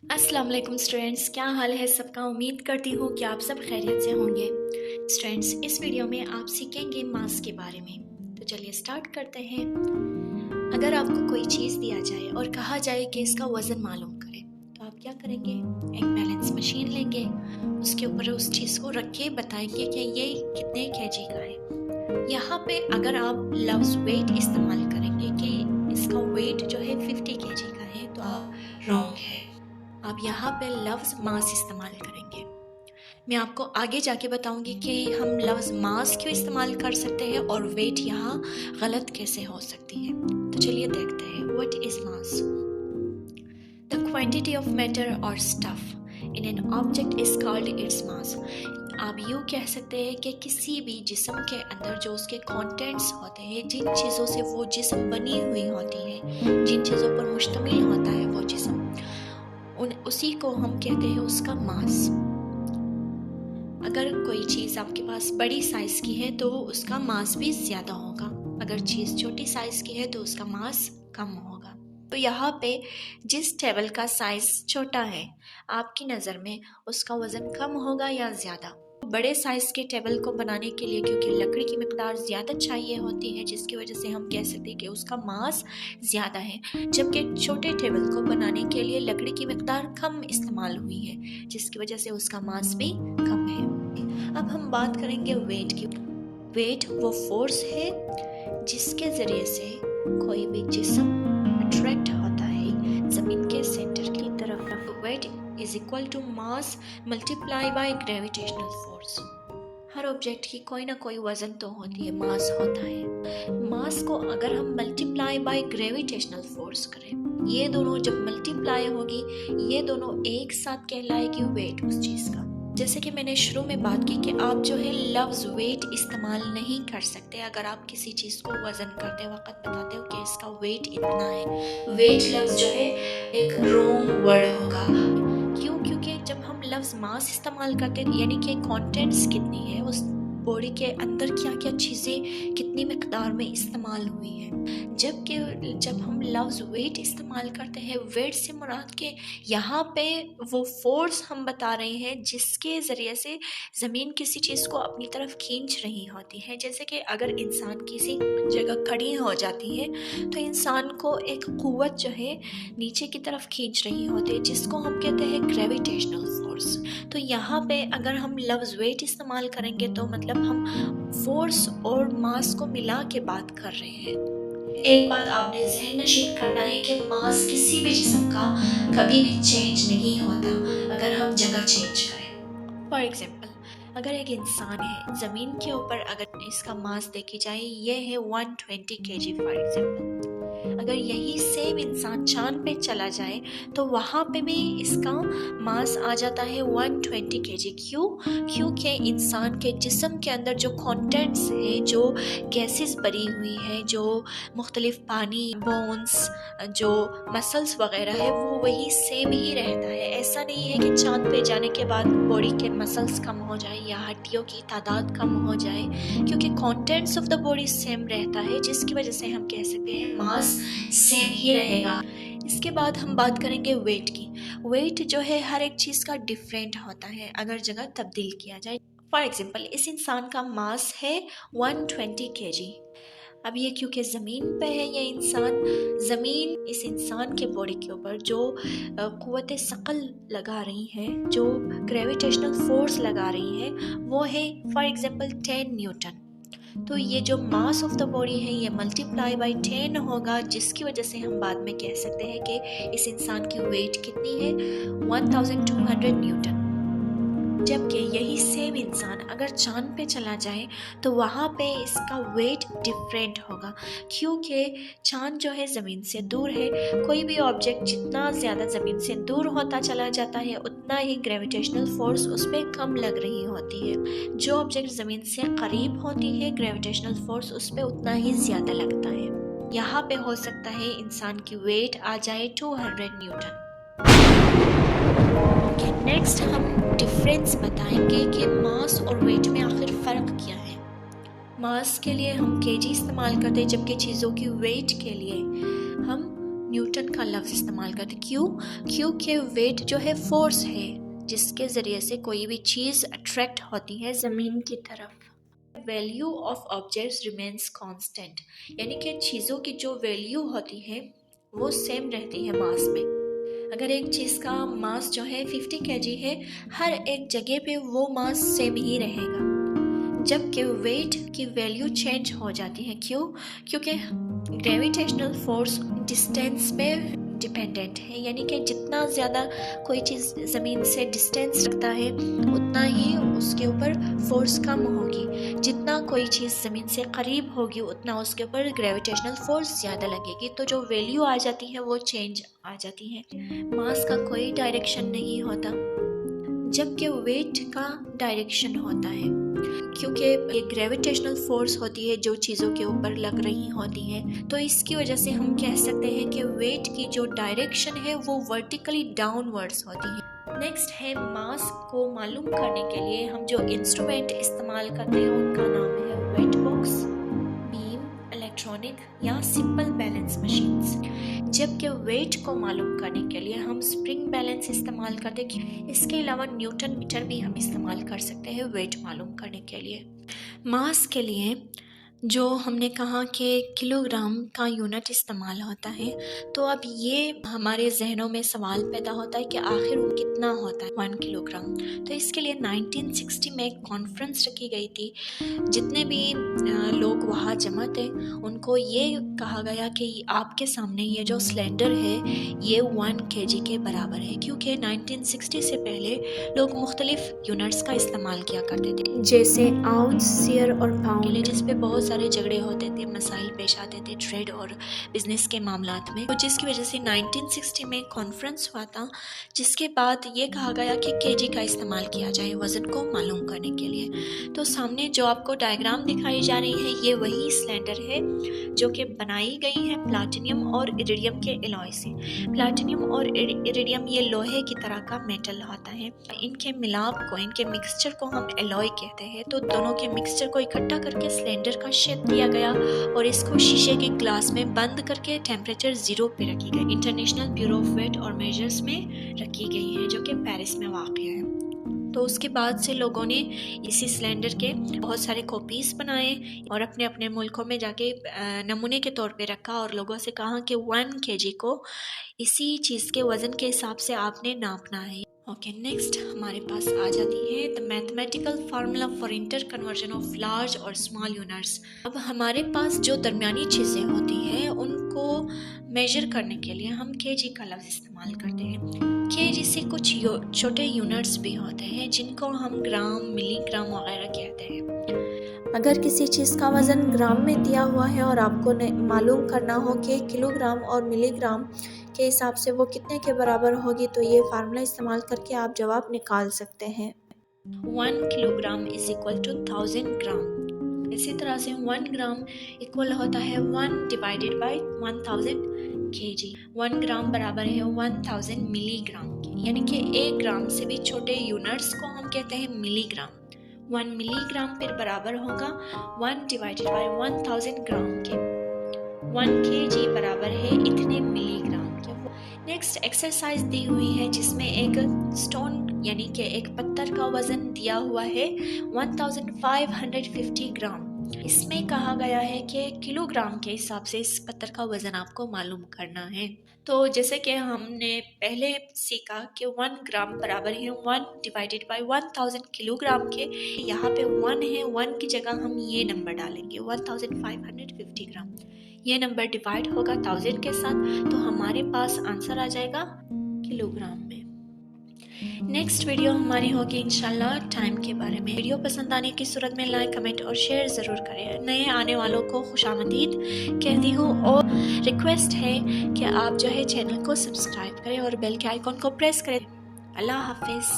अस्सलाम वालेकुम स्टूडेंट्स, क्या हाल है सबका। उम्मीद करती हूँ कि आप सब खैरियत से होंगे। स्टूडेंट्स, इस वीडियो में आप सीखेंगे मास के बारे में। तो चलिए स्टार्ट करते हैं। अगर आपको कोई चीज़ दिया जाए और कहा जाए कि इसका वज़न मालूम करें, तो आप क्या करेंगे? एक बैलेंस मशीन लेंगे, उसके ऊपर उस चीज़ को रख के बताएंगे कि ये कितने केजी का है। यहाँ पे अगर आप लफ्ज़ वेट इस्तेमाल करेंगे कि इसका वेट जो है 50 केजी का है, तो आप रॉन्ग है। आप यहाँ पे लफ्ज़ मास इस्तेमाल करेंगे। मैं आपको आगे जाके बताऊंगी कि हम लफ्ज़ मास क्यों इस्तेमाल कर सकते हैं और वेट यहाँ गलत कैसे हो सकती है। तो चलिए देखते हैं। What is mass? The quantity of matter और stuff in an object is called its mass. आप यूँ कह सकते हैं कि किसी भी जिस्म के अंदर जो उसके कंटेंट्स होते हैं, जिन चीज़ों से वो जिस्म बनी हुई होती है, जिन चीज़ों पर मुश्तमिल होता है वो जिस्म, उसी को हम कहते हैं उसका मास। अगर कोई चीज़ आपके पास बड़ी साइज़ की है तो उसका मास भी ज़्यादा होगा, अगर चीज़ छोटी साइज़ की है तो उसका मास कम होगा। तो यहाँ पे जिस टेबल का साइज़ छोटा है, आपकी नज़र में उसका वज़न कम होगा या ज़्यादा? बड़े साइज़ के टेबल को बनाने के लिए क्योंकि लकड़ी की मिकदार ज़्यादा चाहिए होती है, जिसकी वजह से हम कह सकते हैं कि उसका मास ज़्यादा है, जबकि छोटे टेबल को बनाने के लिए लकड़ी की मिकदार कम इस्तेमाल हुई है, जिसकी वजह से उसका मास भी कम है। अब हम बात करेंगे वेट की। वेट वो फोर्स है जिसके ज़रिए से कोई भी जिस्म अट्रैक्ट होता है ज़मीन के सेंटर की तरफ। Weight is equal to mass multiply by gravitational force. हर ऑब्जेक्ट की कोई ना कोई वजन तो होती है, मास होता है। मास को अगर हम मल्टीप्लाई बाय ग्रेविटेशनल फोर्स करें, ये दोनों जब मल्टीप्लाई होगी, ये दोनों एक साथ कहलाएगी वेट उस चीज़ का। जैसे कि मैंने शुरू में बात की कि आप जो है लफ्ज़ वेट इस्तेमाल नहीं कर सकते अगर आप किसी चीज़ को वज़न करते वक्त बताते हो कि इसका वेट इतना है। वेट लफ्ज़ जो है एक रॉन्ग वर्ड होगा। क्यों? क्योंकि जब हम लफ्ज़ मास इस्तेमाल करते हैं यानी कि कंटेंट्स कितनी है, उस बॉडी के अंदर क्या क्या चीज़ें कितनी मिकदार में इस्तेमाल हुई हैं, जबकि जब हम लफ्ज़ वेट इस्तेमाल करते हैं, वेट से मुराद के यहाँ पे वो फोर्स हम बता रहे हैं जिसके ज़रिए से ज़मीन किसी चीज़ को अपनी तरफ खींच रही होती है। जैसे कि अगर इंसान किसी जगह खड़ी हो जाती है तो इंसान को एक क़ुव्वत जो है नीचे की तरफ खींच रही होती है, जिसको हम कहते हैं ग्रेविटेशनल फोर्स। तो यहाँ पे अगर हम लफ्ज़ वेट इस्तेमाल करेंगे तो मतलब हम फोर्स और मास को मिला के बात कर रहे हैं। एक बात आपने ज़हन नशीन करना है कि मास किसी भी जिस्म का कभी भी चेंज नहीं होता अगर हम जगह चेंज करें। फॉर एग्जाम्पल, अगर एक इंसान है ज़मीन के ऊपर, अगर इसका मास देखी जाए ये है 120 kg फॉर एग्जाम्पल। अगर यही सेम इंसान चांद पे चला जाए तो वहाँ पे भी इसका मास आ जाता है 120 kg। क्यों? क्योंकि इंसान के जिस्म के अंदर जो कंटेंट्स हैं, जो गैसेस भरी हुई है, जो मुख्तलिफ पानी, बोन्स, जो मसल्स वगैरह है, वो वही सेम ही रहता है। ऐसा नहीं है कि चांद पे जाने के बाद बॉडी के मसल्स कम हो जाए या हड्डियों की तादाद कम हो जाए, क्योंकि contents of the body same रहता है, जिसकी वजह से हम कह सकते हैं मास सेम ही रहेगा। इसके बाद हम बात करेंगे वेट की। वेट जो है हर एक चीज़ का डिफरेंट होता है अगर जगह तब्दील किया जाए। फॉर एग्जांपल, इस इंसान का मास है 120 kg। अब ये क्योंकि ज़मीन पे है ये इंसान, ज़मीन इस इंसान के बॉडी के ऊपर जो क़ुव्वत सक़ल लगा रही है, जो ग्रेविटेशनल फोर्स लगा रही है, वो है फॉर एग्जांपल 10 न्यूटन। तो ये जो मास ऑफ द बॉडी है ये मल्टीप्लाई बाय 10 होगा, जिसकी वजह से हम बाद में कह सकते हैं कि इस इंसान की वेट कितनी है, 1200 न्यूटन। जबकि यही सेम इंसान अगर चांद पे चला जाए तो वहाँ पे इसका वेट डिफरेंट होगा, क्योंकि चांद जो है ज़मीन से दूर है। कोई भी ऑब्जेक्ट जितना ज़्यादा ज़मीन से दूर होता चला जाता है उतना ही ग्रेविटेशनल फोर्स उस पर कम लग रही होती है। जो ऑब्जेक्ट ज़मीन से करीब होती है, ग्रेविटेशनल फोर्स उस पर उतना ही ज़्यादा लगता है। यहाँ पे हो सकता है इंसान की वेट आ जाए 200 न्यूटन। नेक्स्ट हम डिफरेंस बताएंगे कि मास और वेट में आखिर फ़र्क क्या है। मास के लिए हम केजी इस्तेमाल करते हैं, जबकि चीज़ों की वेट के लिए हम न्यूटन का लफ्ज़ इस्तेमाल करते हैं। क्यों? क्योंकि वेट जो है फोर्स है जिसके ज़रिए से कोई भी चीज़ अट्रैक्ट होती है ज़मीन की तरफ। Value of objects remains constant, यानी कि चीज़ों की जो वैल्यू होती है वो सेम रहती है मास में। अगर एक चीज़ का मास जो है 50 kg है, हर एक जगह पे वो मास सेम ही रहेगा। जबकि वेट की वैल्यू चेंज हो जाती है। क्यों? क्योंकि ग्रेविटेशनल फोर्स डिस्टेंस पे डिपेंडेंट है, यानी कि जितना ज़्यादा कोई चीज़ ज़मीन से डिस्टेंस रखता है उतना ही उसके ऊपर फोर्स कम होगी। जितना कोई चीज़ ज़मीन से करीब होगी उतना उसके ऊपर ग्रेविटेशनल फोर्स ज़्यादा लगेगी। तो जो वैल्यू आ जाती है वो चेंज आ जाती है। मास का कोई डायरेक्शन नहीं होता, जबकि वेट का डायरेक्शन होता है, क्योंकि ये ग्रेविटेशनल फोर्स होती है जो चीज़ों के ऊपर लग रही होती है। तो इसकी वजह से हम कह सकते हैं कि वेट की जो डायरेक्शन है वो वर्टिकली डाउनवर्ड्स होती है। नेक्स्ट है मास को मालूम करने के लिए हम जो इंस्ट्रूमेंट इस्तेमाल करते हैं उनका नाम है वेट बॉक्स, बीम, इलेक्ट्रॉनिक या सिंपल बैलेंस मशीन्स। जबकि वेट को मालूम करने के लिए हम स्प्रिंग बैलेंस इस्तेमाल करते हैं। इसके अलावा न्यूटन मीटर भी हम इस्तेमाल कर सकते हैं वेट मालूम करने के लिए। मास के लिए जो हमने कहा कि किलोग्राम का यूनिट इस्तेमाल होता है, तो अब ये हमारे जहनों में सवाल पैदा होता है कि आखिर वो कितना होता है 1 किलोग्राम। तो इसके लिए 1960 में एक कॉन्फ्रेंस रखी गई थी। जितने भी लोग वहाँ जमा थे उनको ये कहा गया कि आपके सामने ये जो सिलेंडर है ये 1 kg के बराबर है, क्योंकि 1960 से पहले लोग मुख्तलिफ यूनिट्स का इस्तेमाल किया करते थे, जैसे आउंस, सेर और पाउंड, जिस पे बहुत सारे झगड़े होते थे, मसाइल पेश आते थे ट्रेड और बिजनेस के मामलात में। तो जिसकी वजह से 1960 में कॉन्फ्रेंस हुआ था, जिसके बाद ये कहा गया कि केजी का इस्तेमाल किया जाए वज़न को मालूम करने के लिए। तो सामने जो आपको डायग्राम दिखाई जा रही है ये वही सिलेंडर है जो कि बनाई गई है प्लाटिनियम और इरिडियम के एलॉय से। प्लाटिनियम और इरिडियम ये लोहे की तरह का मेटल होता है। इनके मिलाप को, इनके मिक्सचर को हम एलॉय कहते हैं। तो दोनों के मिक्सचर को इकट्ठा करके सिलेंडर का शेप दिया गया और इसको शीशे के ग्लास में बंद करके टेम्परेचर 0 पे रखी गई। इंटरनेशनल ब्यूरो ऑफ वेट और मेजर्स में रखी गई है जो कि पेरिस में वाक़ है। तो उसके बाद से लोगों ने इसी सिलेंडर के बहुत सारे कॉपीज़ बनाए और अपने अपने मुल्कों में जाके नमूने के तौर पे रखा और लोगों से कहा कि 1 kg को इसी चीज़ के वज़न के हिसाब से आपने नापना है। ओके, नेक्स्ट हमारे पास आ जाती है the mathematical formula for inter conversion of large और स्मॉल यूनिट्स। अब हमारे पास जो दरमियानी चीज़ें होती हैं उनको मेजर करने के लिए हम केजी का लफ्ज़ इस्तेमाल करते हैं। केजी से कुछ छोटे यूनिट्स भी होते हैं जिनको हम ग्राम, मिलीग्राम वगैरह कहते हैं। अगर किसी चीज़ का वज़न ग्राम में दिया हुआ है और आपको मालूम करना हो कि किलोग्राम और मिलीग्राम के हिसाब से वो कितने के बराबर होगी, तो ये फार्मूला इस्तेमाल करके आप जवाब निकाल सकते हैं। 1 किलोग्राम इज इक्वल टू 1000 ग्राम। इसी तरह से 1 ग्राम इक्वल होता है 1 डिवाइडेड बाई 1000 kg। 1 ग्राम बराबर है 1000 मिलीग्राम के, यानी कि 1 ग्राम से भी छोटे यूनिट्स को हम कहते हैं मिलीग्राम। 1 मिलीग्राम फिर बराबर होगा 1 डिवाइडेड बाई 1000 ग्राम के। 1 kg बराबर है इतने मिलीग्राम के। नेक्स्ट एक्सरसाइज दी हुई है जिसमें एक स्टोन यानी कि एक पत्थर का वज़न दिया हुआ है 1550 ग्राम। इसमें कहा गया है कि किलोग्राम के हिसाब से इस पत्थर का वज़न आपको मालूम करना है। तो जैसे कि हमने पहले सीखा कि 1 ग्राम बराबर है 1 डिवाइडेड बाई 1000 किलोग्राम के। यहाँ पे 1 है, 1 की जगह हम ये नंबर डालेंगे 1550 ग्राम। ये नंबर डिवाइड होगा 1000 के साथ, तो हमारे पास आंसर आ जाएगा किलोग्राम में। नेक्स्ट वीडियो हमारी होगी इंशाल्लाह टाइम के बारे में। वीडियो पसंद आने की सूरत में लाइक, कमेंट और शेयर ज़रूर करें। नए आने वालों को खुशामदीद कहती हूँ और रिक्वेस्ट है कि आप जो है चैनल को सब्सक्राइब करें और बेल के आइकॉन को प्रेस करें। अल्लाह हाफिज़।